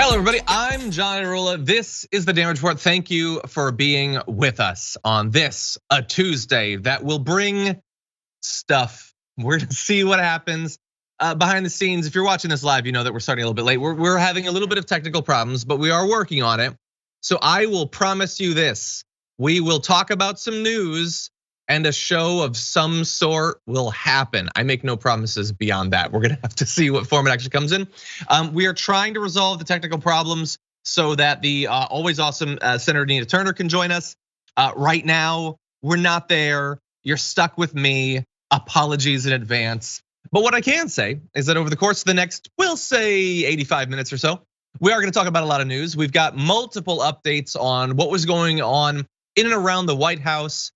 Hello, everybody. I'm John Arula. This is the Damage Report. Thank you for being with us on this, a Tuesday that will bring stuff. We're gonna see what happens behind the scenes. If you're watching this live, you know that we're starting a little bit late. We're having a little bit of technical problems, but we are working on it. So I will promise you this: we will talk about some news, and a show of some sort will happen. I make no promises beyond that. We're gonna have to see what form it actually comes in. We are trying to resolve the technical problems so that the always awesome Senator Nina Turner can join us. Right now, we're not there. You're stuck with me. Apologies in advance. But what I can say is that over the course of the next, we'll say 85 minutes or so, we are gonna talk about a lot of news. We've got multiple updates on what was going on in and around the White House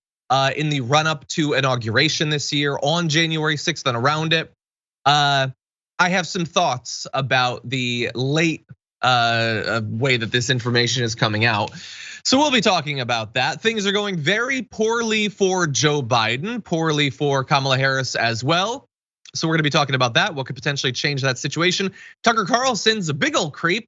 in the run up to inauguration this year on January 6th and around it. I have some thoughts about the late way that this information is coming out. So we'll be talking about that. Things are going very poorly for Joe Biden, poorly for Kamala Harris as well. So we're gonna be talking about that, what could potentially change that situation. Tucker Carlson's a big old creep,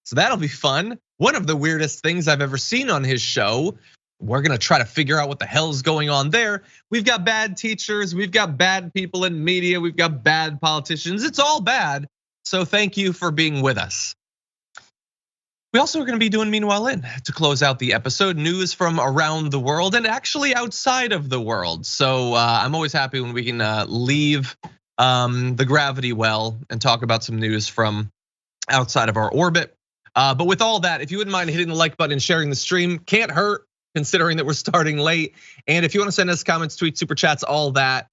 so that'll be fun. One of the weirdest things I've ever seen on his show. We're gonna try to figure out what the hell's going on there. We've got bad teachers, we've got bad people in media, we've got bad politicians. It's all bad. So thank you for being with us. We also are gonna be doing Meanwhile In to close out the episode, news from around the world and actually outside of the world. So I'm always happy when we can leave the gravity well and talk about some news from outside of our orbit. But with all that, if you wouldn't mind hitting the like button and sharing the stream, can't hurt, considering that we're starting late. And if you want to send us comments, tweets, super chats, all that,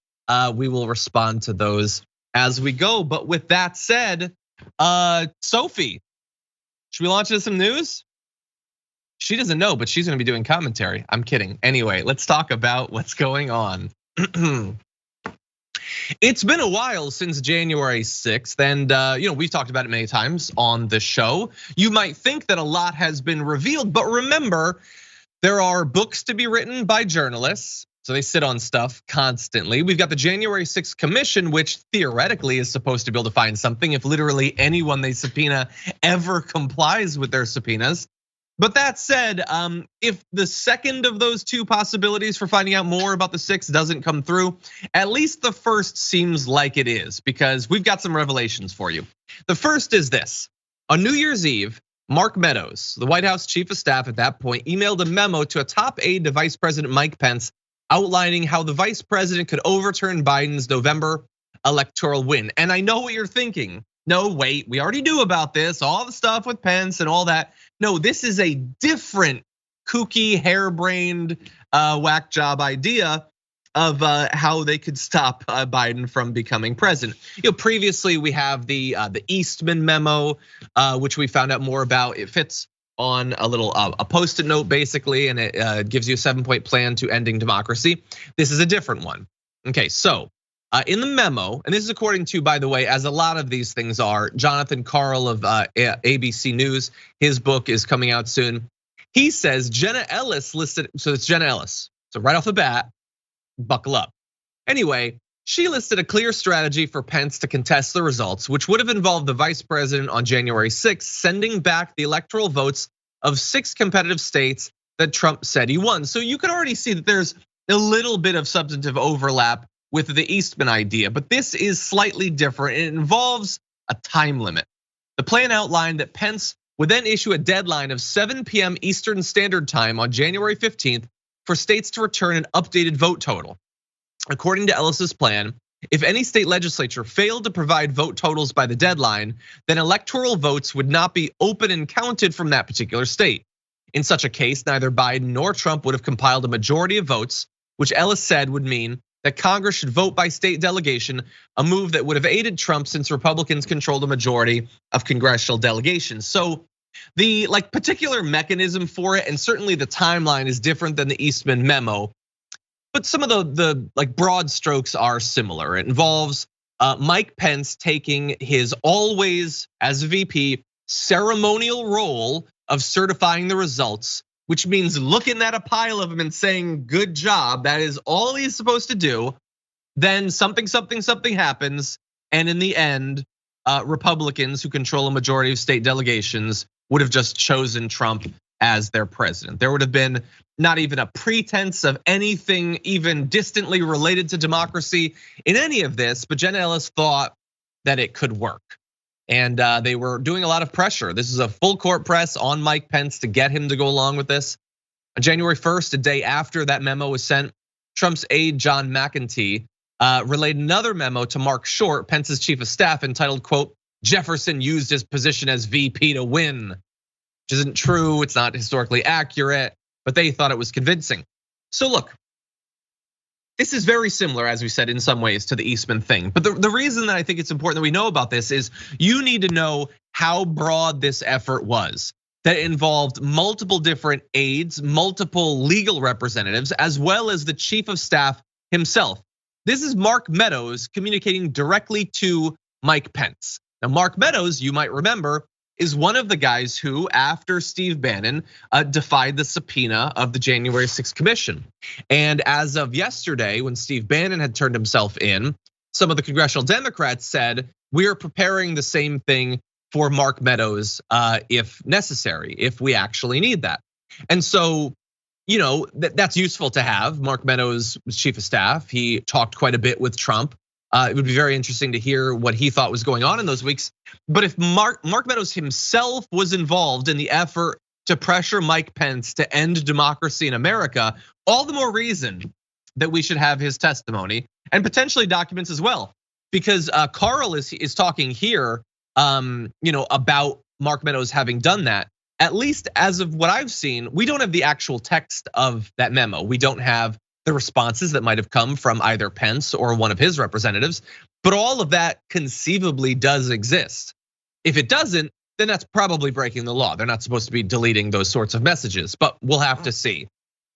we will respond to those as we go. But with that said, Sophie, should we launch into some news? She doesn't know, but she's gonna be doing commentary. I'm kidding. Anyway, let's talk about what's going on. It's been a while since January 6th, and we've talked about it many times on the show. You might think that a lot has been revealed, but remember, there are books to be written by journalists, so they sit on stuff constantly. We've got the January 6th commission, which theoretically is supposed to be able to find something if literally anyone they subpoena ever complies with their subpoenas. But that said, if the second of those two possibilities for finding out more about the 6th doesn't come through, at least the first seems like it is, because we've got some revelations for you. The first is this: on New Year's Eve, Mark Meadows, the White House chief of staff at that point, emailed a memo to a top aide to Vice President Mike Pence outlining how the vice president could overturn Biden's November electoral win. And I know what you're thinking. No, wait, we already knew about this, all the stuff with Pence and all that. No, this is a different kooky, harebrained, whack job idea of how they could stop Biden from becoming president. Previously we have the Eastman memo, which we found out more about. It fits on a little a post-it note basically, and it gives you a 7-point plan to ending democracy. This is a different one. Okay, so in the memo, and this is according to, by the way, as a lot of these things are, Jonathan Karl of ABC News, his book is coming out soon. He says Jenna Ellis listed, so it's Jenna Ellis. So right off the bat, buckle up. Anyway, she listed a clear strategy for Pence to contest the results, which would have involved the vice president on January 6th sending back the electoral votes of 6 competitive states that Trump said he won. So you can already see that there's a little bit of substantive overlap with the Eastman idea, but this is slightly different. It involves a time limit. The plan outlined that Pence would then issue a deadline of 7 p.m. Eastern Standard Time on January 15th for states to return an updated vote total. According to Ellis's plan, if any state legislature failed to provide vote totals by the deadline, then electoral votes would not be open and counted from that particular state. In such a case, neither Biden nor Trump would have compiled a majority of votes, which Ellis said would mean that Congress should vote by state delegation, a move that would have aided Trump since Republicans controlled a majority of congressional delegations. So the particular mechanism for it, and certainly the timeline, is different than the Eastman memo. But some of the broad strokes are similar. It involves Mike Pence taking his always, as a VP, ceremonial role of certifying the results, which means looking at a pile of them and saying, good job, that is all he's supposed to do. Then something happens, and in the end, Republicans who control a majority of state delegations would have just chosen Trump as their president. There would have been not even a pretense of anything even distantly related to democracy in any of this, but Jenna Ellis thought that it could work. And they were doing a lot of pressure. This is a full court press on Mike Pence to get him to go along with this. On January 1st, a day after that memo was sent, Trump's aide John McEntee relayed another memo to Mark Short, Pence's chief of staff, entitled, quote, "Jefferson used his position as VP to win," which isn't true, it's not historically accurate, but they thought it was convincing. So look, this is very similar, as we said, in some ways to the Eastman thing. But the reason that I think it's important that we know about this is you need to know how broad this effort was. That involved multiple different aides, multiple legal representatives, as well as the chief of staff himself. This is Mark Meadows communicating directly to Mike Pence. Now, Mark Meadows, you might remember, is one of the guys who, after Steve Bannon, defied the subpoena of the January 6th commission. And as of yesterday, when Steve Bannon had turned himself in, some of the congressional Democrats said, we are preparing the same thing for Mark Meadows if necessary, if we actually need that. And so, that's useful to have. Mark Meadows was chief of staff. He talked quite a bit with Trump. It would be very interesting to hear what he thought was going on in those weeks. But if Mark Meadows himself was involved in the effort to pressure Mike Pence to end democracy in America, all the more reason that we should have his testimony and potentially documents as well. Because Carl is talking here, about Mark Meadows having done that. At least as of what I've seen, we don't have the actual text of that memo. We don't have the responses that might have come from either Pence or one of his representatives, but all of that conceivably does exist. If it doesn't, then that's probably breaking the law. They're not supposed to be deleting those sorts of messages, but we'll have to see.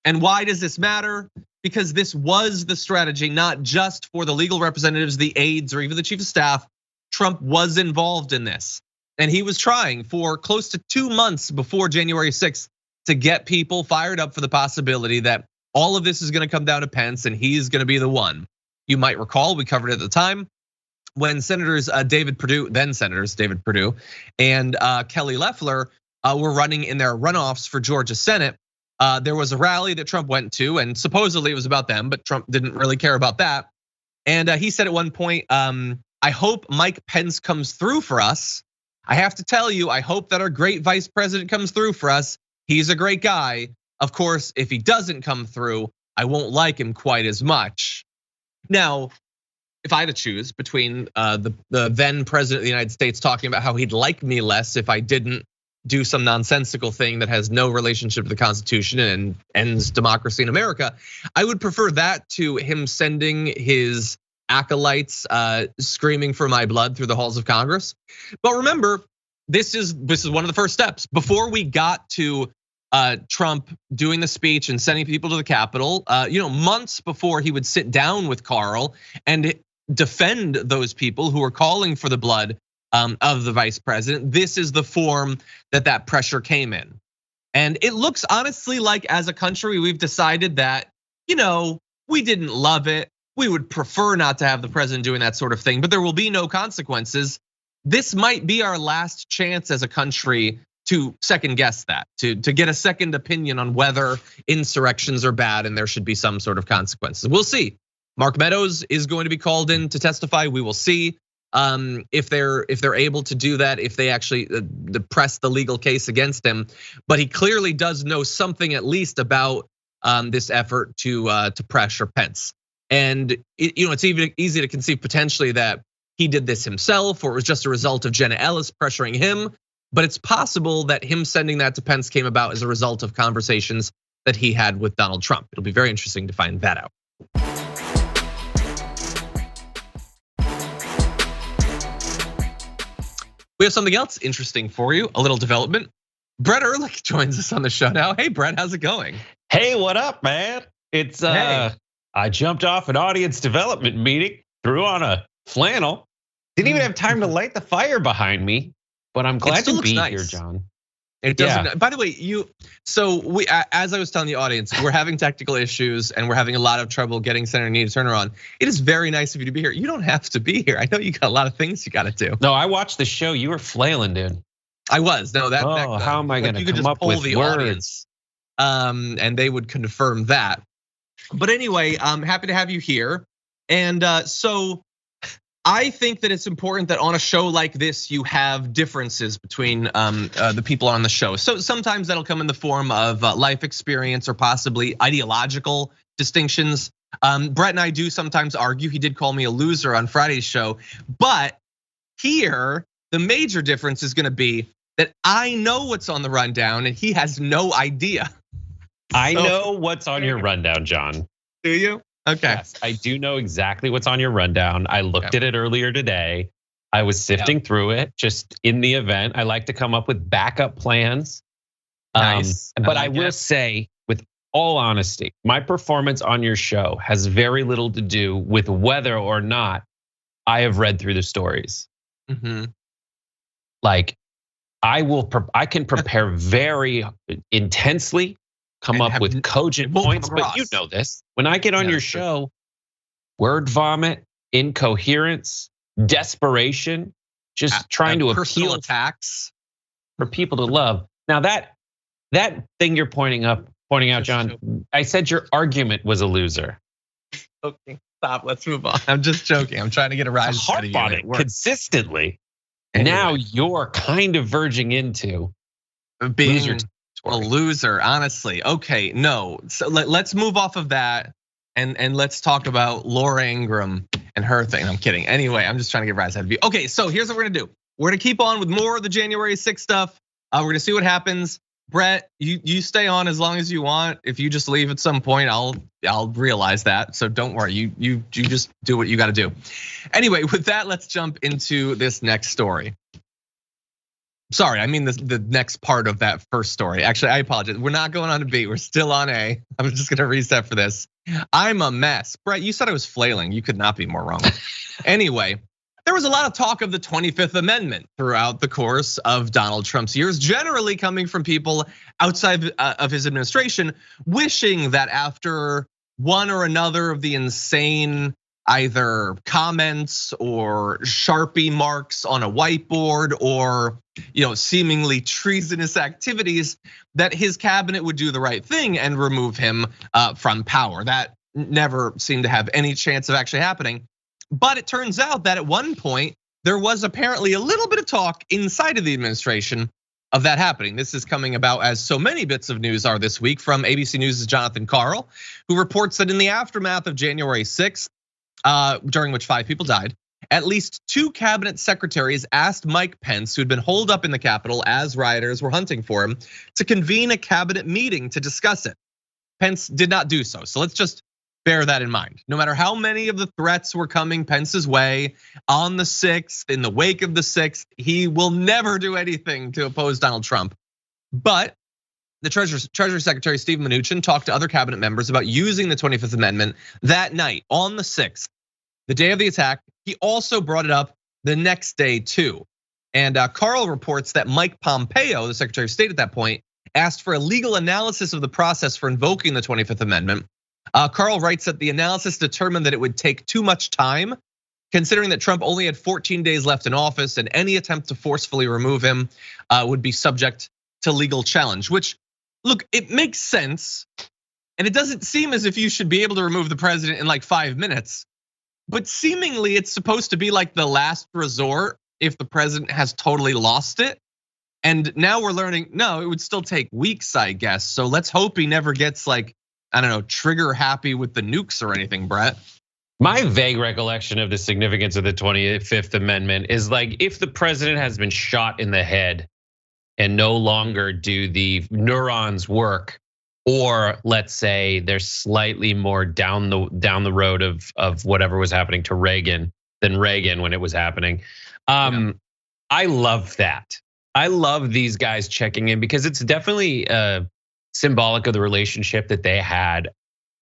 And why does this matter? Because this was the strategy, not just for the legal representatives, the aides, or even the chief of staff. Trump was involved in this, and he was trying for close to 2 months before January 6th to get people fired up for the possibility that all of this is going to come down to Pence and he's going to be the one. You might recall, we covered it at the time, when Senators David Perdue and Kelly Loeffler were running in their runoffs for Georgia Senate. There was a rally that Trump went to, and supposedly it was about them, but Trump didn't really care about that. And he said at one point, I hope Mike Pence comes through for us. I have to tell you, I hope that our great vice president comes through for us. He's a great guy. Of course, if he doesn't come through, I won't like him quite as much. Now, if I had to choose between the then president of the United States talking about how he'd like me less if I didn't do some nonsensical thing that has no relationship to the Constitution and ends democracy in America, I would prefer that to him sending his acolytes screaming for my blood through the halls of Congress. But remember, this is one of the first steps. Before we got to Trump doing the speech and sending people to the Capitol, months before he would sit down with Carl and defend those people who were calling for the blood of the vice president, this is the form that pressure came in. And it looks honestly like as a country, we've decided that, we didn't love it. We would prefer not to have the president doing that sort of thing, but there will be no consequences. This might be our last chance as a country to second guess that, to get a second opinion on whether insurrections are bad and there should be some sort of consequences. We'll see. Mark Meadows is going to be called in to testify. We will see if they're able to do that, if they actually press the legal case against him. But he clearly does know something at least about this effort to pressure Pence. And it's even easy to conceive potentially that he did this himself, or it was just a result of Jenna Ellis pressuring him. But it's possible that him sending that to Pence came about as a result of conversations that he had with Donald Trump. It'll be very interesting to find that out. We have something else interesting for you, a little development. Brett Erlich joins us on the show now. Hey, Brett, how's it going? Hey, what up, man? It's I jumped off an audience development meeting, threw on a flannel, didn't even have time to light the fire behind me, but I'm glad to be here, John. It doesn't. Yeah. By the way, as I was telling the audience, we're having technical issues and we're having a lot of trouble getting Senator Nina Turner on. It is very nice of you to be here. You don't have to be here. I know you got a lot of things you got to do. No, I watched the show. You were flailing, dude. I was. No, that. Oh, how am I going to come up with the words? And they would confirm that. But anyway, I'm happy to have you here. And so I think that it's important that on a show like this, you have differences between the people on the show. So sometimes that'll come in the form of life experience or possibly ideological distinctions. Brett and I do sometimes argue. He did call me a loser on Friday's show. But here, the major difference is gonna be that I know what's on the rundown and he has no idea. I know what's on your rundown, John. Do you? Okay. Yes, I do know exactly what's on your rundown. I looked at it earlier today. I was sifting through it just in the event. I like to come up with backup plans. Nice. But I will say, with all honesty, my performance on your show has very little to do with whether or not I have read through the stories. Like, I can prepare very intensely, come up with cogent points, but you know this. When I get on your show, word vomit, incoherence, desperation, just trying to appeal attacks for people to love. Now that thing you're pointing out, John, I said your argument was a loser. Okay, stop. Let's move on. I'm just joking. I'm trying to get a rise out of you consistently. Anyway. Now you're kind of verging into being a loser, honestly. Okay, no. So let's move off of that and let's talk about Laura Ingraham and her thing. I'm kidding. Anyway, I'm just trying to get rise out of you. Okay, so here's what we're gonna do. We're gonna keep on with more of the January 6th stuff. We're gonna see what happens. Brett, you stay on as long as you want. If you just leave at some point, I'll realize that. So don't worry. You just do what you got to do. Anyway, with that, let's jump into this next story. Sorry, I mean the next part of that first story. Actually, I apologize. We're not going on to B. We're still on A. I'm just gonna reset for this. I'm a mess. Brett, you said I was flailing. You could not be more wrong. Anyway. There was a lot of talk of the 25th Amendment throughout the course of Donald Trump's years, generally coming from people outside of his administration, wishing that after one or another of the insane either comments or Sharpie marks on a whiteboard or seemingly treasonous activities, that his cabinet would do the right thing and remove him from power. That never seemed to have any chance of actually happening. But it turns out that at one point, there was apparently a little bit of talk inside of the administration of that happening. This is coming about as so many bits of news are this week from ABC News' Jonathan Karl, who reports that in the aftermath of January 6th, during which 5 people died, at least 2 cabinet secretaries asked Mike Pence, who had been holed up in the Capitol as rioters were hunting for him, to convene a cabinet meeting to discuss it. Pence did not do so. So let's just bear that in mind. No matter how many of the threats were coming Pence's way on the 6th, in the wake of the 6th, he will never do anything to oppose Donald Trump. But the Treasury Secretary Steve Mnuchin talked to other cabinet members about using the 25th Amendment that night on the 6th, the day of the attack. He also brought it up the next day too. And Karl reports that Mike Pompeo, the Secretary of State at that point, asked for a legal analysis of the process for invoking the 25th Amendment. Karl writes that the analysis determined that it would take too much time, considering that Trump only had 14 days left in office and any attempt to forcefully remove him would be subject to legal challenge, which, look, it makes sense. And it doesn't seem as if you should be able to remove the president in like 5 minutes, but seemingly it's supposed to be like the last resort if the president has totally lost it. And now we're learning, no, it would still take weeks, I guess. So let's hope he never gets like, I don't know, trigger happy with the nukes or anything, Brett. My vague recollection of the significance of the 25th Amendment is like if the president has been shot in the head and no longer do the neurons work, or let's say they're slightly more down the road of whatever was happening to Reagan than Reagan when it was happening. I love that. I love these guys checking in because it's definitely symbolic of the relationship that they had,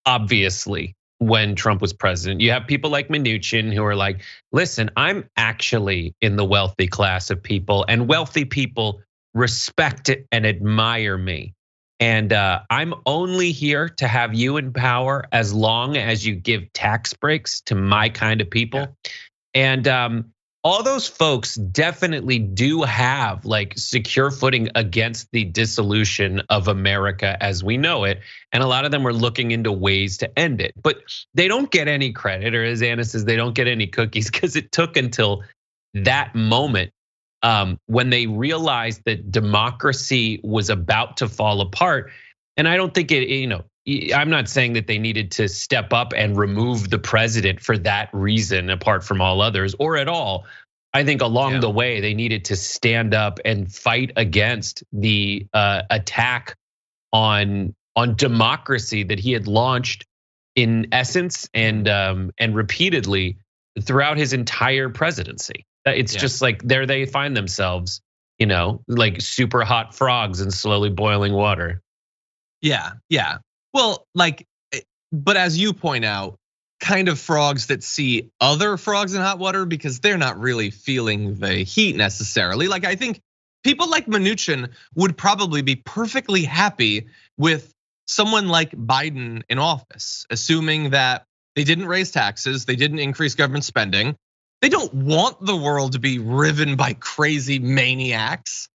obviously, when Trump was president. You have people like Mnuchin who are like, listen, I'm actually in the wealthy class of people, and wealthy people respect and admire me. And I'm only here to have you in power as long as you give tax breaks to my kind of people. Yeah. And all those folks definitely do have like secure footing against the dissolution of America as we know it. And a lot of them were looking into ways to end it. But they don't get any credit, or as Anna says, they don't get any cookies, because it took until that moment when they realized that democracy was about to fall apart. And I don't think I'm not saying that they needed to step up and remove the president for that reason, apart from all others, or at all. I think along the way, they needed to stand up and fight against the attack on democracy that he had launched in essence and repeatedly throughout his entire presidency. It's just like there they find themselves, like super hot frogs in slowly boiling water. Yeah. Well, but as you point out, kind of frogs that see other frogs in hot water because they're not really feeling the heat necessarily. Like I think people like Mnuchin would probably be perfectly happy with someone like Biden in office, assuming that they didn't raise taxes, they didn't increase government spending. They don't want the world to be riven by crazy maniacs.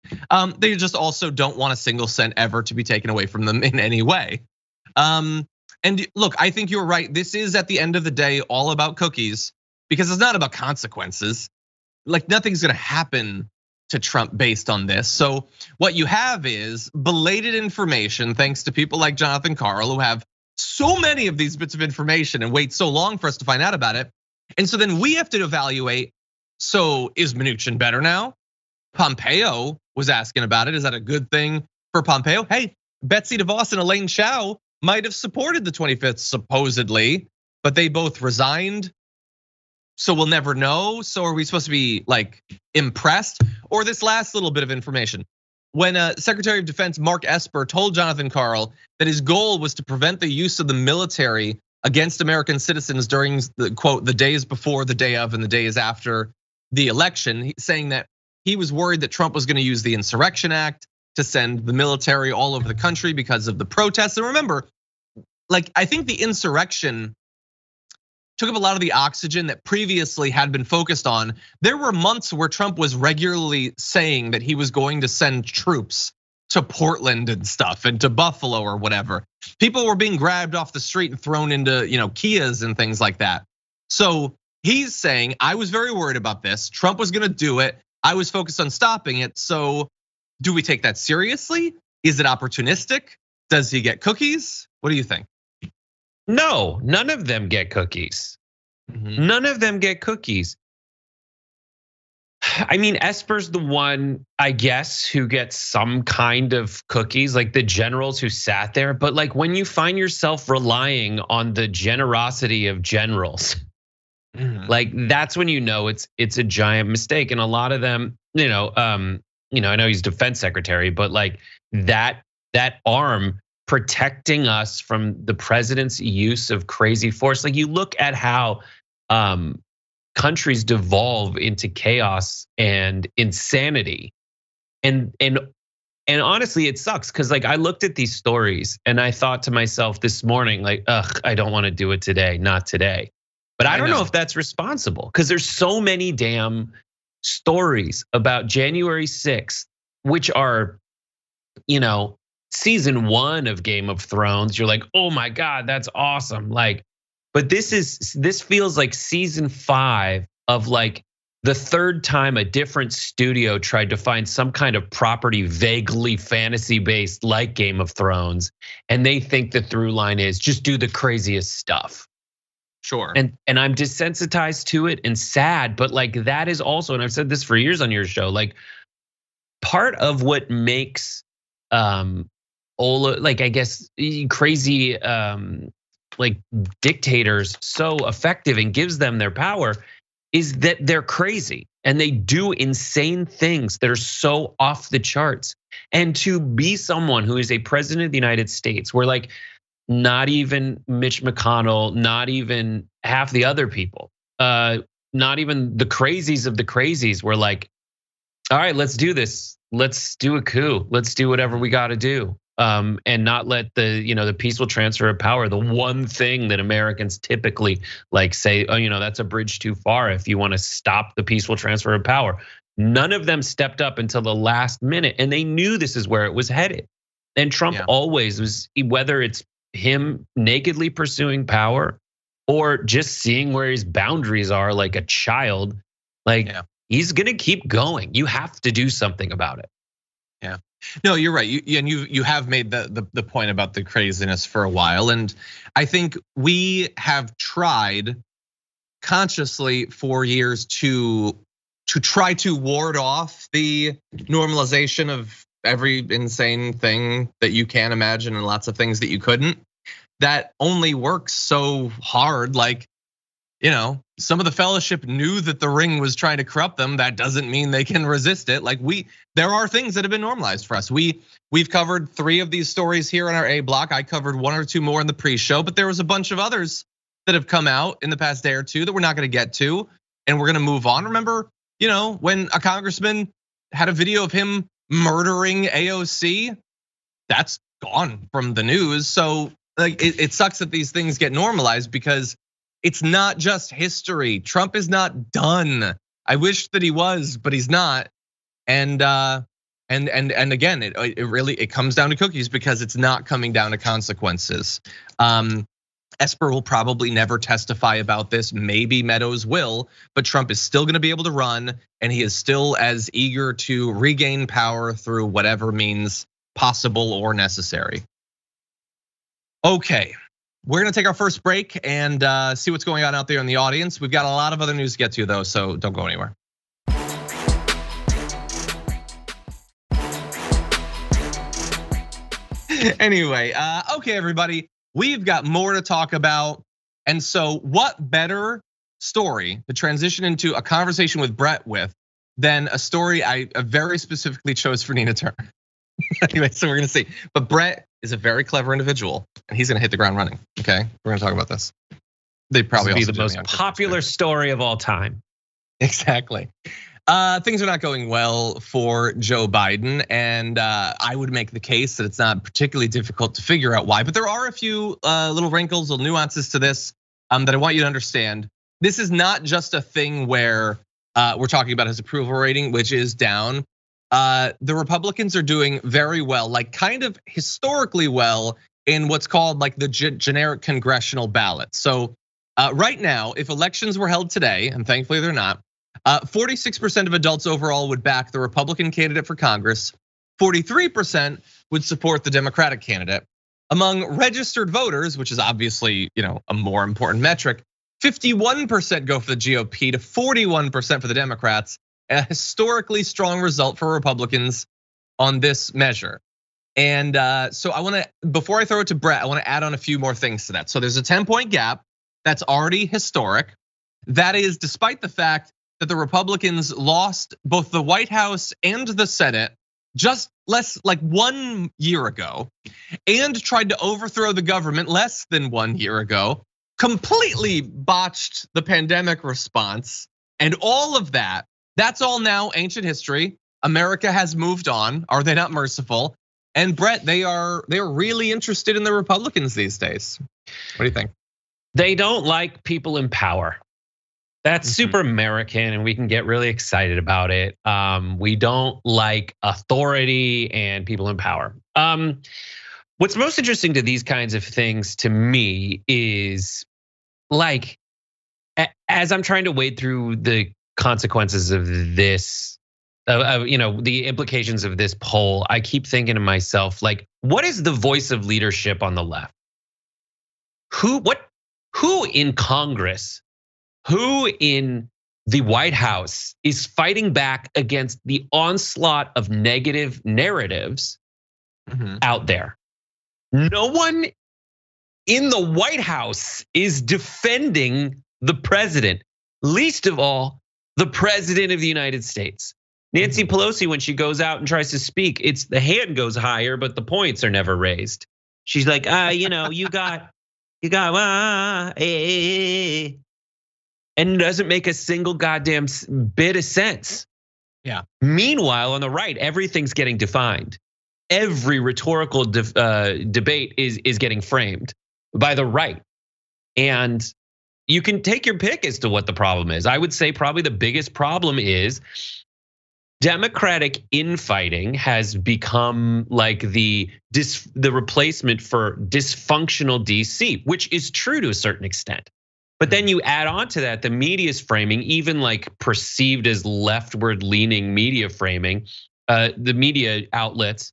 They just also don't want a single cent ever to be taken away from them in any way. And look, I think you're right. This is at the end of the day all about cookies, because it's not about consequences. Like nothing's gonna happen to Trump based on this. So what you have is belated information, thanks to people like Jonathan Karl, who have so many of these bits of information and wait so long for us to find out about it. And so then we have to evaluate, so is Mnuchin better now? Pompeo was asking about it. Is that a good thing for Pompeo? Hey, Betsy DeVos and Elaine Chao might have supported the 25th supposedly, but they both resigned. So we'll never know. So are we supposed to be like impressed? Or this last little bit of information. When Secretary of Defense Mark Esper told Jonathan Karl that his goal was to prevent the use of the military against American citizens during the quote, the days before, the day of, and the days after the election, saying that he was worried that Trump was gonna use the Insurrection Act to send the military all over the country because of the protests. And remember, like I think the insurrection took up a lot of the oxygen that previously had been focused on. There were months where Trump was regularly saying that he was going to send troops to Portland and stuff, and to Buffalo or whatever. People were being grabbed off the street and thrown into Kias and things like that. So he's saying, I was very worried about this. Trump was gonna do it. I was focused on stopping it. So do we take that seriously? Is it opportunistic? Does he get cookies? What do you think? No, none of them get cookies. None of them get cookies. I mean, Esper's the one, I guess, who gets some kind of cookies, like the generals who sat there. But like when you find yourself relying on the generosity of generals, like that's when you know it's a giant mistake. And a lot of them, I know he's defense secretary, but like that arm protecting us from the president's use of crazy force. Like you look at how countries devolve into chaos and insanity. And honestly, it sucks because like I looked at these stories and I thought to myself this morning, like, I don't want to do it today, not today. But I don't know if that's responsible because there's so many damn stories about January 6th, which are, season 1 of Game of Thrones. You're like, oh my God, that's awesome. Like, but this feels like season 5 of like the third time a different studio tried to find some kind of property vaguely fantasy based like Game of Thrones. And they think the through line is just do the craziest stuff. Sure. And I'm desensitized to it and sad, but like that is also, and I've said this for years on your show, like part of what makes like I guess crazy like dictators so effective and gives them their power is that they're crazy and they do insane things that are so off the charts. And to be someone who is a president of the United States, where like not even Mitch McConnell, not even half the other people, not even the crazies of the crazies were like, all right, let's do this. let's do a coup. Let's do whatever we got to do. And not let the peaceful transfer of power, the one thing that Americans typically like say, oh, that's a bridge too far if you want to stop the peaceful transfer of power. None of them stepped up until the last minute, and they knew this is where it was headed. And Trump always was, whether it's him nakedly pursuing power or just seeing where his boundaries are like a child, he's gonna keep going. You have to do something about it. Yeah. No, you're right. You have made the point about the craziness for a while, and I think we have tried consciously for years to try to ward off the normalization of every insane thing that you can imagine and lots of things that you couldn't. That only works so hard. Like, some of the fellowship knew that the ring was trying to corrupt them. That doesn't mean they can resist it. Like there are things that have been normalized for us. We've covered 3 of these stories here in our A block. I covered 1 or 2 more in the pre-show, but there was a bunch of others that have come out in the past day or two that we're not gonna get to, and we're gonna move on. Remember, when a congressman had a video of him murdering AOC, that's gone from the news. So it sucks that these things get normalized because it's not just history. Trump is not done. I wish that he was, but he's not. And again, it really comes down to cookies because it's not coming down to consequences. Esper will probably never testify about this. Maybe Meadows will, but Trump is still going to be able to run, and he is still as eager to regain power through whatever means possible or necessary. Okay. We're gonna take our first break and see what's going on out there in the audience. We've got a lot of other news to get to though, so don't go anywhere. Anyway, okay, everybody, we've got more to talk about. And so what better story to transition into a conversation with Brett with than a story I very specifically chose for Nina Turner. Anyway, so we're gonna see. But Brett is a very clever individual, and he's gonna hit the ground running. Okay, we're gonna talk about this. They probably be the most popular story of all time. Exactly. Things are not going well for Joe Biden, and I would make the case that it's not particularly difficult to figure out why. But there are a few little wrinkles, little nuances to this that I want you to understand. This is not just a thing where we're talking about his approval rating, which is down. The Republicans are doing very well, like kind of historically well in what's called like the generic congressional ballot. So right now, if elections were held today, and thankfully they're not, 46% of adults overall would back the Republican candidate for Congress. 43% would support the Democratic candidate. Among registered voters, which is obviously a more important metric, 51% go for the GOP to 41% for the Democrats. A historically strong result for Republicans on this measure. And so I wanna, before I throw it to Brett, I wanna add on a few more things to that. So there's a 10-point gap that's already historic. That is despite the fact that the Republicans lost both the White House and the Senate just like 1 year ago, and tried to overthrow the government less than 1 year ago, completely botched the pandemic response, and all of that. That's all now ancient history. America has moved on. Are they not merciful? And Brett, they're really interested in the Republicans these days. What do you think? They don't like people in power. That's super American, and we can get really excited about it. We don't like authority and people in power. What's most interesting to these kinds of things to me is like, as I'm trying to wade through the consequences of this, the implications of this poll, I keep thinking to myself, like, what is the voice of leadership on the left? Who in Congress, who in the White House is fighting back against the onslaught of negative narratives out there? No one in the White House is defending the president, least of all the president of the United States. Nancy Pelosi, when she goes out and tries to speak, it's the hand goes higher, but the points are never raised. She's like, you got, and doesn't make a single goddamn bit of sense. Yeah. Meanwhile, on the right, everything's getting defined. Every rhetorical debate is getting framed by the right. And you can take your pick as to what the problem is. I would say probably the biggest problem is Democratic infighting has become like the replacement for dysfunctional DC, which is true to a certain extent. But then you add on to that the media's framing, even like perceived as leftward leaning media framing, the media outlets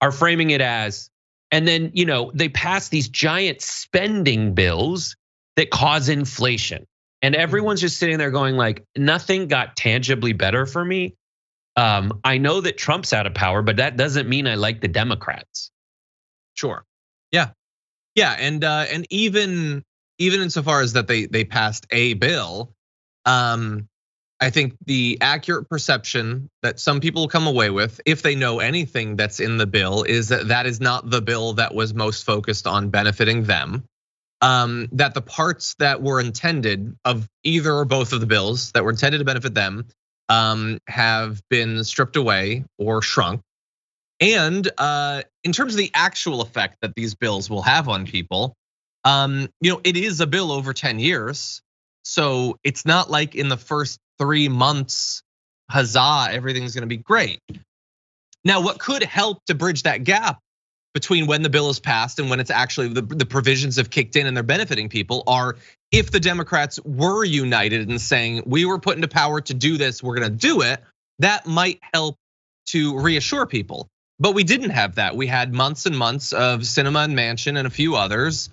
are framing it as, and then they pass these giant spending bills that cause inflation. And everyone's just sitting there going like, nothing got tangibly better for me. I know that Trump's out of power, but that doesn't mean I like the Democrats. Sure. Yeah. And even insofar as that they passed a bill, I think the accurate perception that some people come away with, if they know anything that's in the bill, is that that is not the bill that was most focused on benefiting them. That the parts that were intended of either or both of the bills that were intended to benefit them have been stripped away or shrunk. And in terms of the actual effect that these bills will have on people, it is a bill over 10 years. So it's not like in the first 3 months, huzzah, everything's gonna be great. Now, what could help to bridge that gap between when the bill is passed and when it's actually the provisions have kicked in and they're benefiting people are if the Democrats were united in saying we were put into power to do this, we're gonna do it, that might help to reassure people. But we didn't have that. We had months and months of Sinema and Manchin and a few others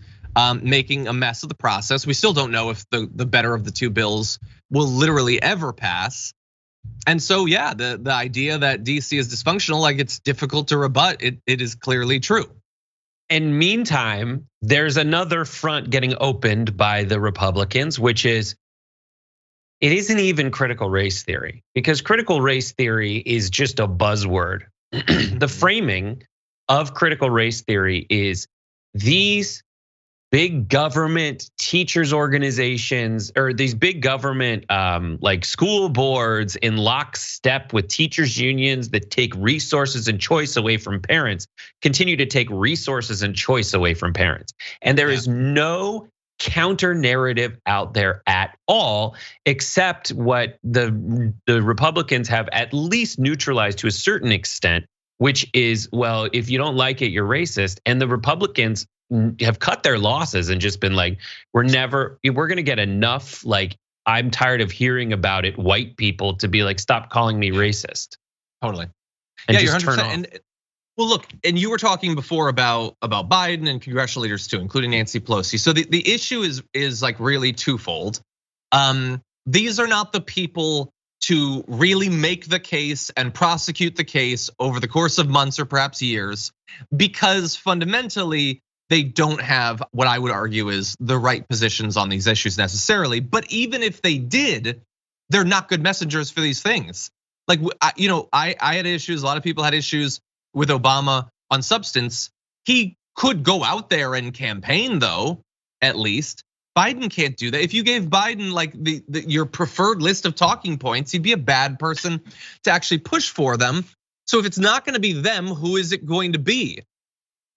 making a mess of the process. We still don't know if the better of the two bills will literally ever pass. And so, yeah, the idea that DC is dysfunctional, like it's difficult to rebut, it is clearly true. And meantime, there's another front getting opened by the Republicans, which is, it isn't even critical race theory, because critical race theory is just a buzzword. The framing of critical race theory is these big government teachers organizations, or these big government like school boards in lockstep with teachers unions that take resources and choice away from parents, continue to take resources and choice away from parents. And there is no counter narrative out there at all, except what the Republicans have at least neutralized to a certain extent, which is, well, if you don't like it, you're racist. And the Republicans have cut their losses and just been like, we're gonna get enough, like, I'm tired of hearing about it, white people to be like, stop calling me racist. Totally. And yeah, just you're 100%. turn off. And well, look, and you were talking before about Biden and congressional leaders too, including Nancy Pelosi. So the issue is like really twofold. These are not the people to really make the case and prosecute the case over the course of months or perhaps years, because fundamentally they don't have what I would argue is the right positions on these issues necessarily. But even if they did, they're not good messengers for these things. Like, I had issues, a lot of people had issues with Obama on substance. He could go out there and campaign though, at least. Biden can't do that. If you gave Biden like your preferred list of talking points, he'd be a bad person to actually push for them. So if it's not gonna be them, who is it going to be?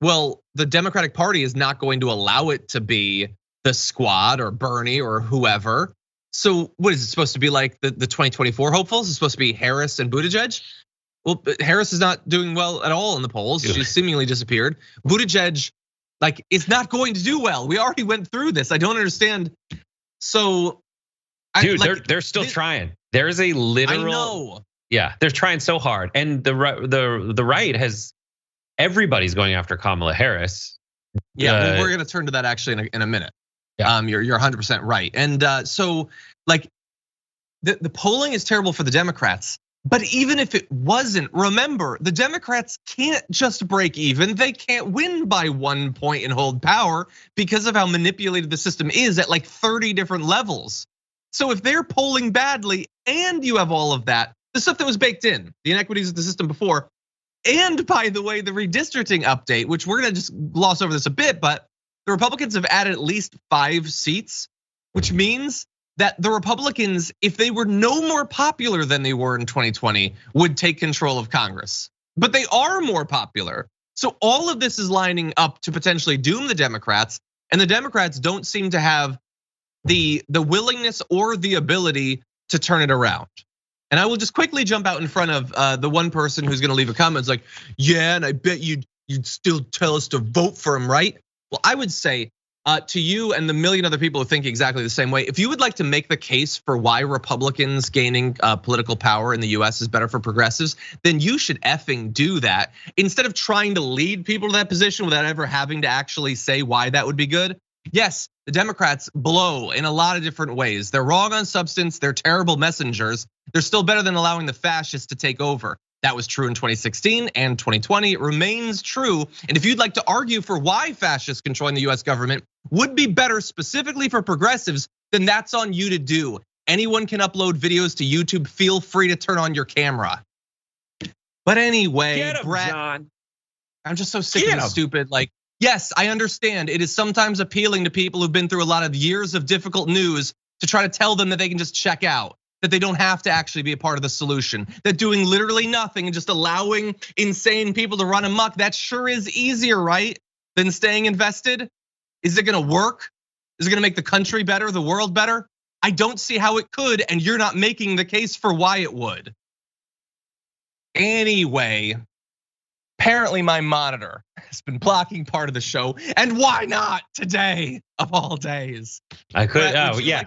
Well, the Democratic Party is not going to allow it to be the Squad or Bernie or whoever. So what is it supposed to be, like the 2024 hopefuls? It's supposed to be Harris and Buttigieg? Well, Harris is not doing well at all in the polls. She's seemingly disappeared. Buttigieg, like, is not going to do well. We already went through this. I don't understand. So, dude, they're still trying. There's a literal. I know. Yeah, they're trying so hard, and the right has. Everybody's going after Kamala Harris. Yeah, well, we're gonna turn to that actually in a minute. Yeah. You're 100% right. And so like the polling is terrible for the Democrats. But even if it wasn't, remember, the Democrats can't just break even. They can't win by 1 point and hold power because of how manipulated the system is at like 30 different levels. So if they're polling badly and you have all of that, the stuff that was baked in, the inequities of the system before, and by the way, the redistricting update, which we're gonna just gloss over this a bit, but the Republicans have added at least 5 seats, which means that the Republicans, if they were no more popular than they were in 2020, would take control of Congress. But they are more popular. So all of this is lining up to potentially doom the Democrats, and the Democrats don't seem to have the willingness or the ability to turn it around. And I will just quickly jump out in front of the one person who's gonna leave a comment like, yeah, and I bet you'd still tell us to vote for him, right? Well, I would say to you and the million other people who think exactly the same way, if you would like to make the case for why Republicans gaining political power in the US is better for progressives, then you should effing do that. Instead of trying to lead people to that position without ever having to actually say why that would be good. Yes, the Democrats blow in a lot of different ways. They're wrong on substance, they're terrible messengers. They're still better than allowing the fascists to take over. That was true in 2016 and 2020, it remains true. And if you'd like to argue for why fascists controlling the US government would be better specifically for progressives, then that's on you to do. Anyone can upload videos to YouTube, feel free to turn on your camera. But anyway, Get him, Brett, John. I'm just so sick of the stupid, like, yes, I understand it is sometimes appealing to people who've been through a lot of years of difficult news to try to tell them that they can just check out, that they don't have to actually be a part of the solution, that doing literally nothing and just allowing insane people to run amok, that sure is easier, right? Than staying invested. Is it gonna work? Is it gonna make the country better, the world better? I don't see how it could, and you're not making the case for why it would. Anyway, apparently my monitor has been blocking part of the show, and why not today of all days? I could, Brett, yeah.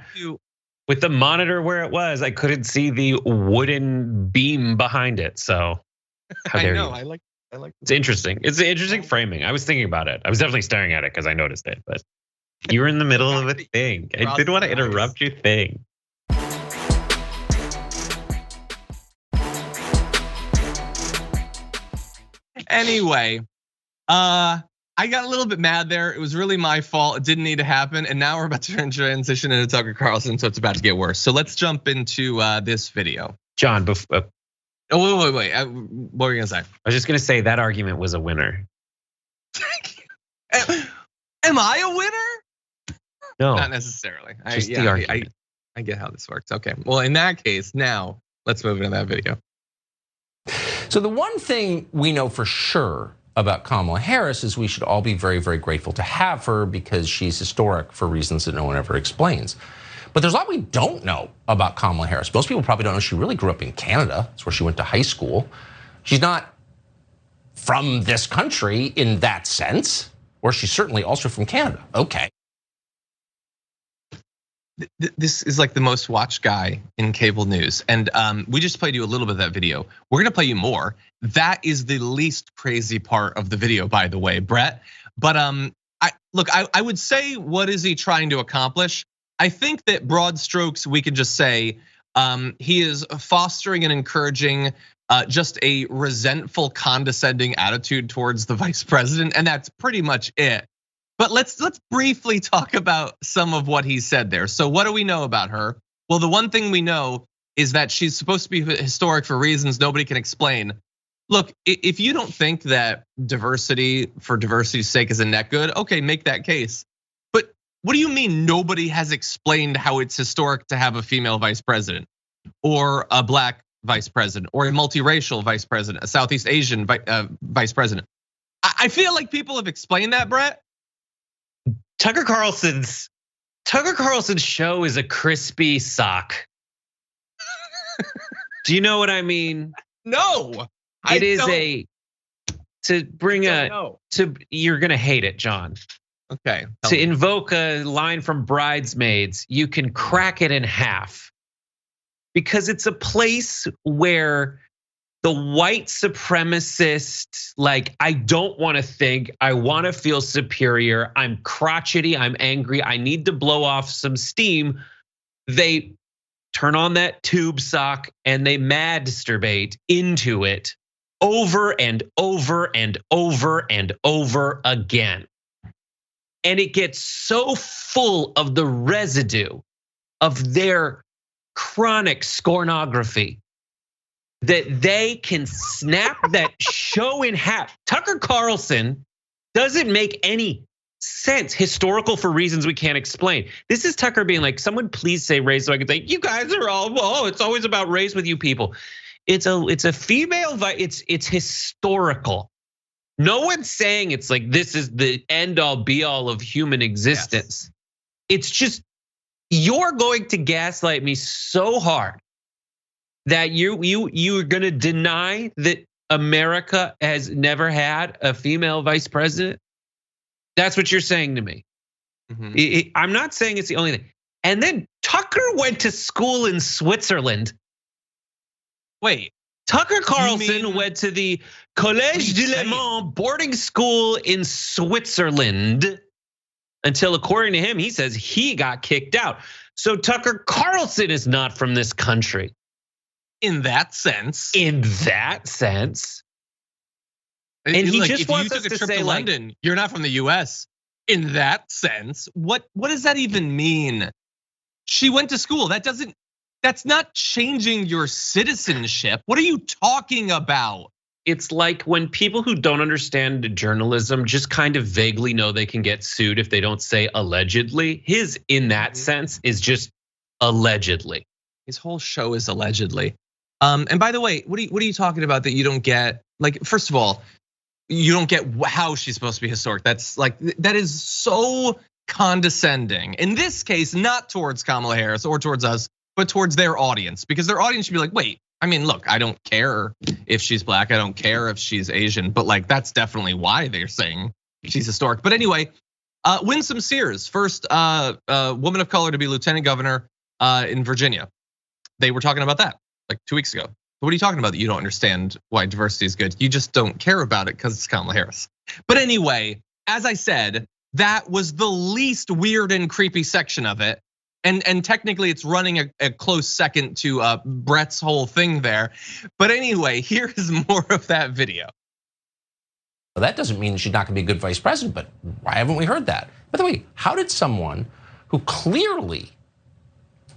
With the monitor where it was, I couldn't see the wooden beam behind it. So how dare you? I like. It's interesting. It's an interesting framing. I was thinking about it. I was definitely staring at it because I noticed it. But you were in the middle of a thing. I didn't want to interrupt your thing. Anyway, I got a little bit mad there. It was really my fault. It didn't need to happen. And now we're about to transition into Tucker Carlson, so it's about to get worse. So let's jump into this video. John, Oh, wait. What were you gonna say? I was just gonna say that argument was a winner. Am I a winner? No, Not necessarily. Just the argument. I get how this works. Okay, well, in that case, now let's move into that video. So the one thing we know for sure about Kamala Harris is we should all be very, very grateful to have her because she's historic for reasons that no one ever explains. But there's a lot we don't know about Kamala Harris. Most people probably don't know she really grew up in Canada. That's where she went to high school. She's not from this country in that sense, or she's certainly also from Canada. Okay. This is like the most watched guy in cable news. And we just played you a little bit of that video. We're gonna play you more. That is the least crazy part of the video, by the way, Brett. But I would say, what is he trying to accomplish? I think that broad strokes, we could just say he is fostering and encouraging just a resentful, condescending attitude towards the vice president, and that's pretty much it. But let's briefly talk about some of what he said there. So what do we know about her? Well, the one thing we know is that she's supposed to be historic for reasons nobody can explain. Look, if you don't think that diversity for diversity's sake is a net good, okay, make that case. What do you mean nobody has explained how it's historic to have a female vice president or a black vice president or a multiracial vice president, a Southeast Asian vice president? I feel like people have explained that, Brett. Tucker Carlson's show is a crispy sock. Do you know what I mean? No. It is you're gonna hate it, John. Okay. To invoke a line from Bridesmaids, you can crack it in half. Because it's a place where the white supremacist, like, I don't wanna think, I wanna feel superior, I'm crotchety, I'm angry, I need to blow off some steam. They turn on that tube sock and they masturbate into it over and over and over and over again. And it gets so full of the residue of their chronic scornography that they can snap that show in half. Tucker Carlson doesn't make any sense. Historical for reasons we can't explain. This is Tucker being like, someone please say race so I can say, you guys are all, oh, it's always about race with you people. It's a female, it's historical. No one's saying it's like this is the end all be all of human existence. Yes. It's just, you're going to gaslight me so hard that you're going to deny that America has never had a female vice president. That's what you're saying to me. Mm-hmm. I'm not saying it's the only thing. And then Tucker went to school in Switzerland. Wait, Tucker Carlson went to the Collège de Le Mans boarding school in Switzerland until, according to him, he says he got kicked out. So Tucker Carlson is not from this country. In that sense. In that sense. And he just wants us to say, if you took a trip to London, you're not from the US. In that sense, what does that even mean? She went to school. That's not changing your citizenship. What are you talking about? It's like when people who don't understand journalism just kind of vaguely know they can get sued if they don't say allegedly. His, in that sense, is just allegedly. His whole show is allegedly. And by the way, what are you talking about that you don't get? Like, first of all, you don't get how she's supposed to be historic. That is so condescending. In this case, not towards Kamala Harris or towards us, but towards their audience, because their audience should be like, wait, I mean, look, I don't care if she's black, I don't care if she's Asian, but like that's definitely why they're saying she's historic. But anyway, Winsome Sears, first woman of color to be lieutenant governor in Virginia. They were talking about that like 2 weeks ago. What are you talking about that you don't understand why diversity is good? You just don't care about it because it's Kamala Harris. But anyway, as I said, that was the least weird and creepy section of it. And technically it's running a close second to Brett's whole thing there. But anyway, here is more of that video. Well, that doesn't mean she's not gonna be a good vice president, but why haven't we heard that? By the way, how did someone who clearly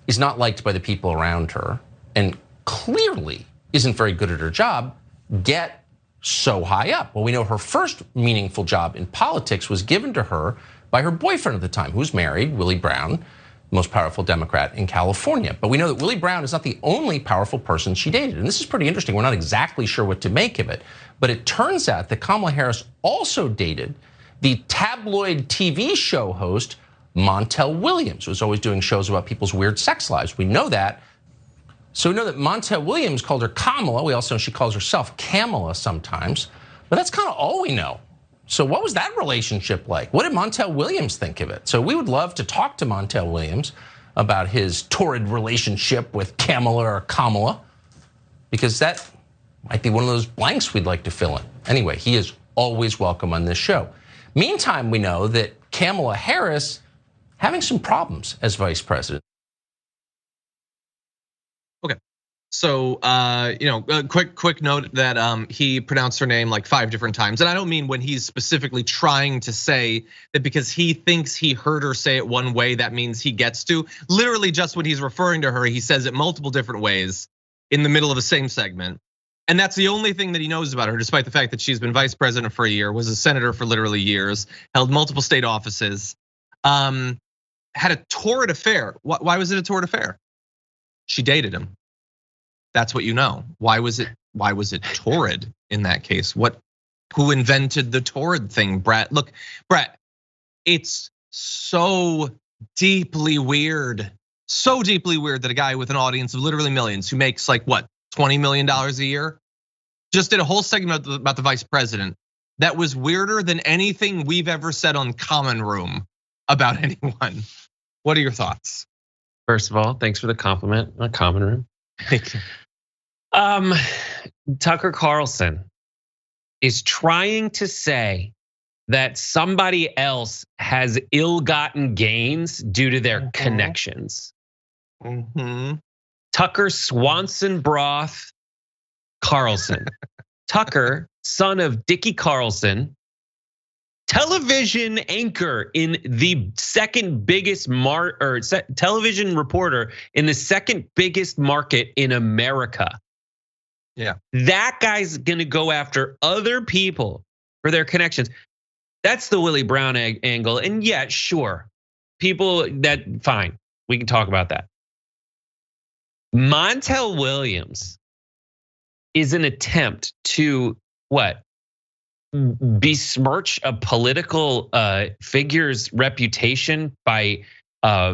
is not liked by the people around her and clearly isn't very good at her job get so high up? Well, we know her first meaningful job in politics was given to her by her boyfriend at the time, who's married, Willie Brown, most powerful Democrat in California. But we know that Willie Brown is not the only powerful person she dated. And this is pretty interesting. We're not exactly sure what to make of it. But it turns out that Kamala Harris also dated the tabloid TV show host Montel Williams, who was always doing shows about people's weird sex lives. We know that. So we know that Montel Williams called her Kamala. We also know she calls herself Kamala sometimes. But that's kind of all we know. So what was that relationship like? What did Montel Williams think of it? So we would love to talk to Montel Williams about his torrid relationship with Kamala or Kamala, because that might be one of those blanks we'd like to fill in. Anyway, he is always welcome on this show. Meantime, we know that Kamala Harris having some problems as vice president. Okay. So, quick note that he pronounced her name like 5 different times. And I don't mean when he's specifically trying to say that because he thinks he heard her say it one way, that means he gets to. Literally just when he's referring to her, he says it multiple different ways in the middle of the same segment. And that's the only thing that he knows about her, despite the fact that she's been vice president for a year, was a senator for literally years, held multiple state offices, had a torrid affair. Why was it a torrid affair? She dated him. That's what you know. Why was it torrid in that case? Who invented the torrid thing, Brett? Look, Brett, it's so deeply weird. So deeply weird that a guy with an audience of literally millions who makes like what, $20 million a year, just did a whole segment about the vice president. That was weirder than anything we've ever said on Common Room about anyone. What are your thoughts? First of all, thanks for the compliment on Common Room. Thank you. Tucker Carlson is trying to say that somebody else has ill-gotten gains due to their connections. Tucker Swanson Broth Carlson. Tucker, son of Dickie Carlson, television anchor in the second biggest television reporter in the second biggest market in America. Yeah. That guy's gonna go after other people for their connections. That's the Willie Brown angle. And yeah, sure, people that fine, we can talk about that. Montel Williams is an attempt to what? Besmirch a political figure's reputation by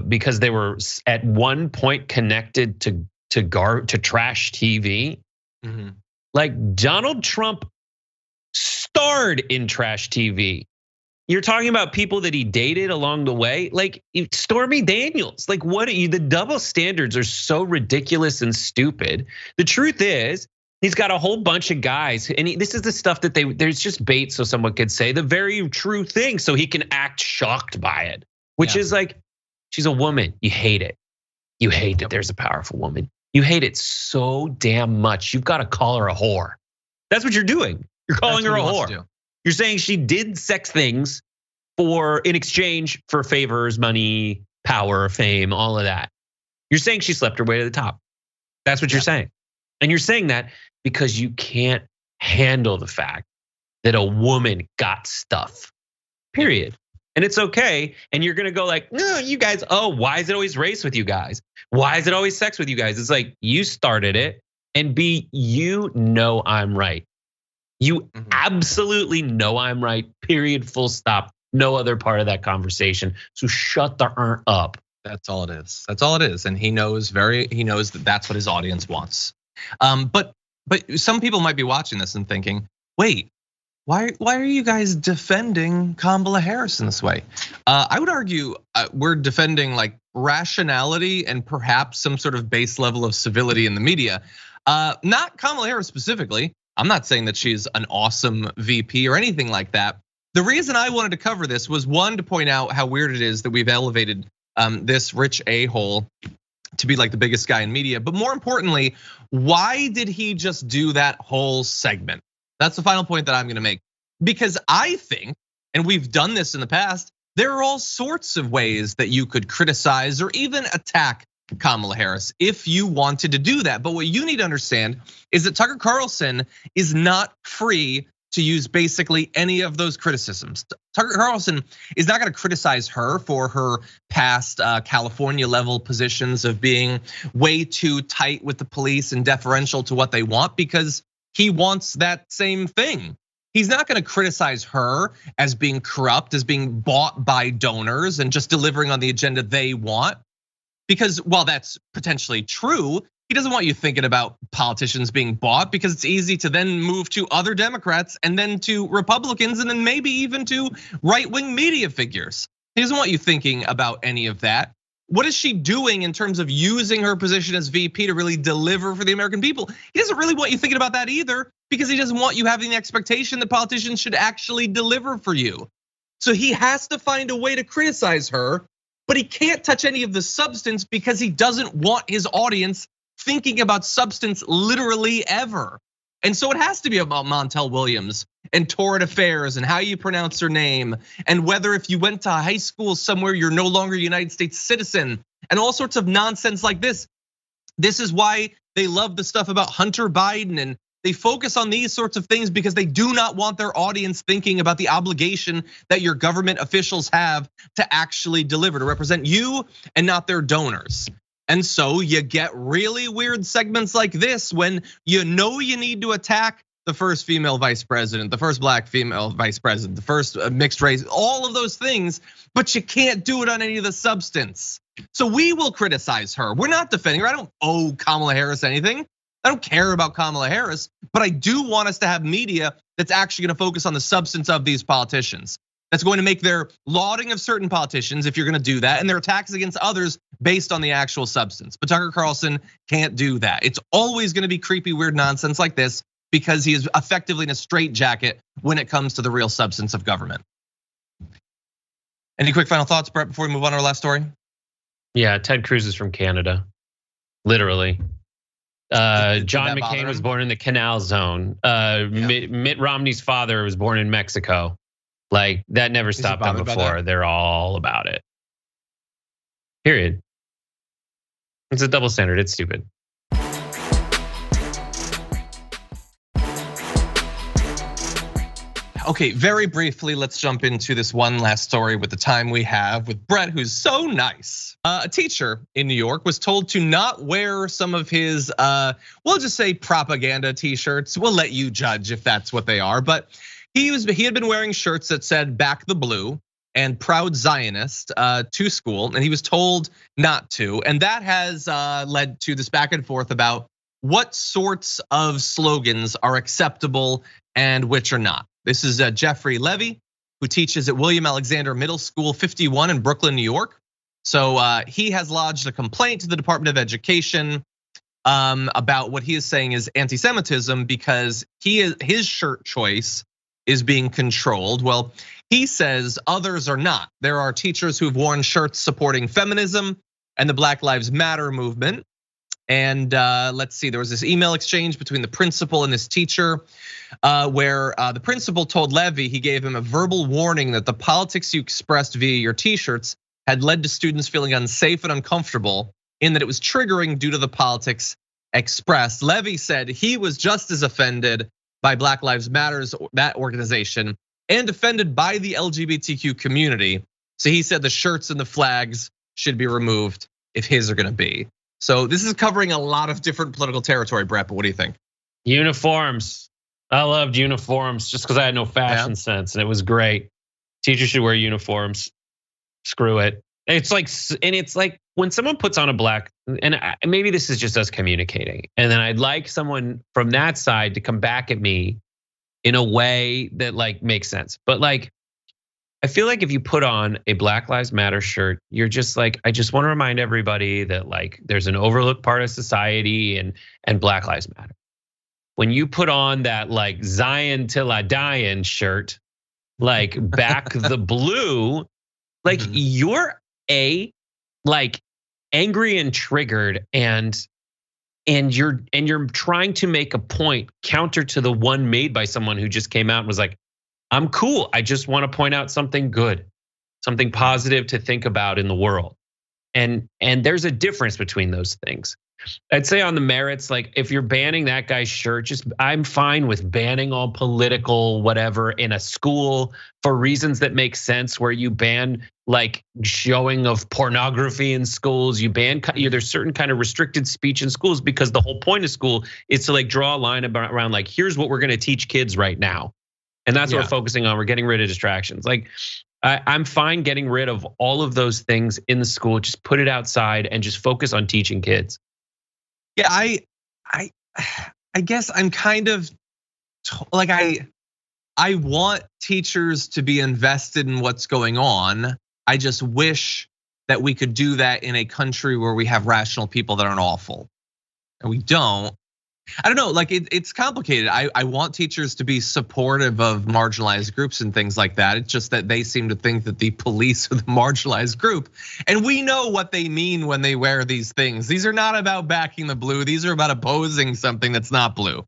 because they were at one point connected to trash TV. Mm-hmm. Like Donald Trump starred in trash TV. You're talking about people that he dated along the way, like Stormy Daniels. Like, what are you? The double standards are so ridiculous and stupid. The truth is, he's got a whole bunch of guys, and this is the stuff that there's just bait, so someone could say the very true thing, so he can act shocked by it, which is like, she's a woman. You hate it. You hate that there's a powerful woman. You hate it so damn much. You've got to call her a whore. That's what you're doing. You're calling her a whore. You're saying she did sex things in exchange for favors, money, power, fame, all of that. You're saying she slept her way to the top. That's what you're saying. And you're saying that because you can't handle the fact that a woman got stuff, period. And it's okay. And you're gonna go like, no, you guys, why is it always race with you guys? Why is it always sex with you guys? It's like, you started it, and B, you know I'm right. You absolutely know I'm right, period, full stop. No other part of that conversation. So shut the up. That's all it is. That's all it is. And he knows that that's what his audience wants. But some people might be watching this and thinking, wait, why are you guys defending Kamala Harris in this way? I would argue we're defending like rationality and perhaps some sort of base level of civility in the media. Not Kamala Harris specifically. I'm not saying that she's an awesome VP or anything like that. The reason I wanted to cover this was, one, to point out how weird it is that we've elevated this rich a-hole to be like the biggest guy in media. But more importantly, why did he just do that whole segment? That's the final point that I'm gonna make. Because I think, and we've done this in the past, there are all sorts of ways that you could criticize or even attack Kamala Harris if you wanted to do that. But what you need to understand is that Tucker Carlson is not free to use basically any of those criticisms. Tucker Carlson is not gonna criticize her for her past California level positions of being way too tight with the police and deferential to what they want, because he wants that same thing. He's not gonna criticize her as being corrupt, as being bought by donors and just delivering on the agenda they want. Because while that's potentially true, he doesn't want you thinking about politicians being bought, because it's easy to then move to other Democrats and then to Republicans and then maybe even to right-wing media figures. He doesn't want you thinking about any of that. What is she doing in terms of using her position as VP to really deliver for the American people? He doesn't really want you thinking about that either, because he doesn't want you having the expectation that politicians should actually deliver for you. So he has to find a way to criticize her, but he can't touch any of the substance because he doesn't want his audience thinking about substance literally ever. And so it has to be about Montel Williams and torrid affairs and how you pronounce her name, and whether if you went to high school somewhere you're no longer a United States citizen, and all sorts of nonsense like this. This is why they love the stuff about Hunter Biden, and they focus on these sorts of things because they do not want their audience thinking about the obligation that your government officials have to actually deliver, to represent you and not their donors. And so you get really weird segments like this when you know you need to attack the first female vice president, the first black female vice president, the first mixed race, all of those things, but you can't do it on any of the substance. So we will criticize her. We're not defending her. I don't owe Kamala Harris anything. I don't care about Kamala Harris, but I do want us to have media that's actually gonna focus on the substance of these politicians. That's going to make their lauding of certain politicians, if you're gonna do that, and their attacks against others based on the actual substance. But Tucker Carlson can't do that. It's always gonna be creepy, weird nonsense like this, because he is effectively in a straitjacket when it comes to the real substance of government. Any quick final thoughts, Brett, before we move on to our last story? Yeah, Ted Cruz is from Canada, literally. John McCain was born in the Canal Zone. Mitt Romney's father was born in Mexico. Like, that never stopped them before. They're all about it. Period. It's a double standard. It's stupid. Okay, very briefly, let's jump into this one last story with the time we have with Brett, who's so nice. A teacher in New York was told to not wear some of his, we'll just say propaganda t-shirts. We'll let you judge if that's what they are. But he had been wearing shirts that said "Back the Blue" and "Proud Zionist" to school, and he was told not to. And that has led to this back and forth about what sorts of slogans are acceptable and which are not. This is Jeffrey Levy, who teaches at William Alexander Middle School 51 in Brooklyn, New York. So he has lodged a complaint to the Department of Education about what he is saying is anti-Semitism because his shirt choice is being controlled. Well, he says others are not. There are teachers who've worn shirts supporting feminism and the Black Lives Matter movement. And let's see, there was this email exchange between the principal and this teacher where the principal told Levy he gave him a verbal warning that the politics you expressed via your t-shirts had led to students feeling unsafe and uncomfortable in that it was triggering due to the politics expressed. Levy said he was just as offended by Black Lives Matters, that organization, and offended by the LGBTQ community. So he said the shirts and the flags should be removed if his are gonna be. So this is covering a lot of different political territory, Brett, but what do you think? Uniforms. I loved uniforms just because I had no fashion sense and it was great. Teachers should wear uniforms. Screw it. It's like when someone puts on a black, and maybe this is just us communicating, and then I'd like someone from that side to come back at me in a way that like makes sense. But like, I feel like if you put on a Black Lives Matter shirt, you're just like, I just want to remind everybody that like there's an overlooked part of society and Black Lives Matter. When you put on that like Zion till I die shirt, like back the blue, like you're like angry and triggered and you're trying to make a point counter to the one made by someone who just came out and was like, I'm cool. I just want to point out something good, something positive to think about in the world. And there's a difference between those things. I'd say on the merits, like if you're banning that guy's shirt, I'm fine with banning all political whatever in a school for reasons that make sense, where you ban like showing of pornography in schools, you ban there's certain kind of restricted speech in schools because the whole point of school is to like draw a line around like, here's what we're gonna teach kids right now. And that's what we're focusing on. We're getting rid of distractions. Like I'm fine getting rid of all of those things in the school. Just put it outside and just focus on teaching kids. Yeah, I guess I'm kind of like I want teachers to be invested in what's going on. I just wish that we could do that in a country where we have rational people that aren't awful. And we don't. I don't know, like it's complicated. I want teachers to be supportive of marginalized groups and things like that. It's just that they seem to think that the police are the marginalized group. And we know what they mean when they wear these things. These are not about backing the blue. These are about opposing something that's not blue.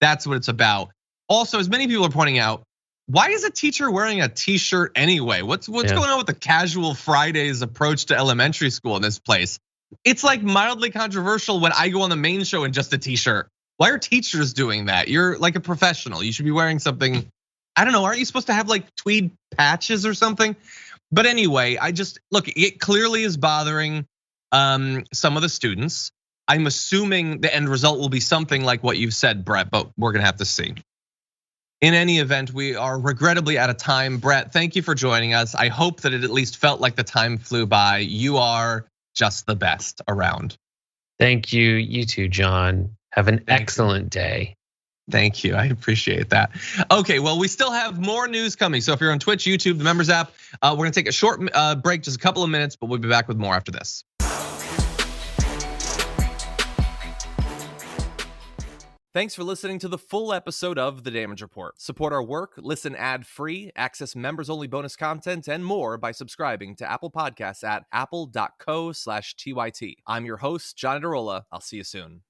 That's what it's about. Also, as many people are pointing out, why is a teacher wearing a t-shirt anyway? What's going on with the casual Fridays approach to elementary school in this place? It's like mildly controversial when I go on the main show in just a t-shirt. Why are teachers doing that? You're like a professional. You should be wearing something, I don't know, aren't you supposed to have like tweed patches or something? But anyway, look, it clearly is bothering some of the students. I'm assuming the end result will be something like what you've said, Brett, but we're gonna have to see. In any event, we are regrettably out of time. Brett, thank you for joining us. I hope that it at least felt like the time flew by. You are just the best around. Thank you, you too, John. Have an excellent day. Thank you, I appreciate that. Okay, well, we still have more news coming. So if you're on Twitch, YouTube, the members app, we're gonna take a short break, just a couple of minutes, but we'll be back with more after this. Thanks for listening to the full episode of The Damage Report. Support our work, listen ad-free, access members-only bonus content, and more by subscribing to Apple Podcasts at apple.co/TYT. I'm your host, John Adarola. I'll see you soon.